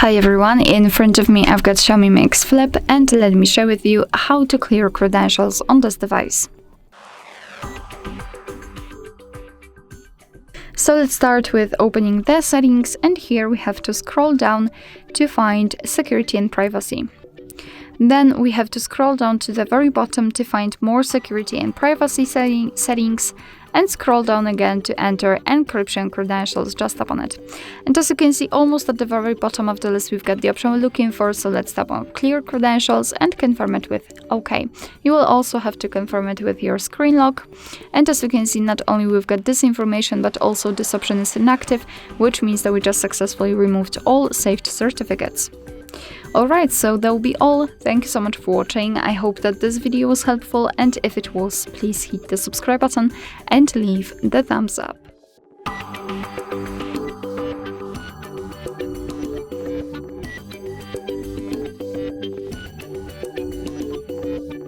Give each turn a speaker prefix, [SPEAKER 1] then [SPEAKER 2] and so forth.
[SPEAKER 1] Hi everyone, in front of me I've got Xiaomi Mix Flip, and let me share with you how to clear credentials on this device. So let's start with opening the settings, and here we have to scroll down to find security and privacy. Then we have to scroll down to the very bottom to find more security and privacy settings, and scroll down again to enter encryption credentials. Just tap on it. And as you can see, almost at the very bottom of the list, we've got the option we're looking for. So let's tap on clear credentials and confirm it with OK. You will also have to confirm it with your screen lock. And as you can see, not only we've got this information, but also this option is inactive, which means that we just successfully removed all saved certificates. Alright, so that will be all. Thank you so much for watching. I hope that this video was helpful, and if it was, please hit the subscribe button and leave the thumbs up.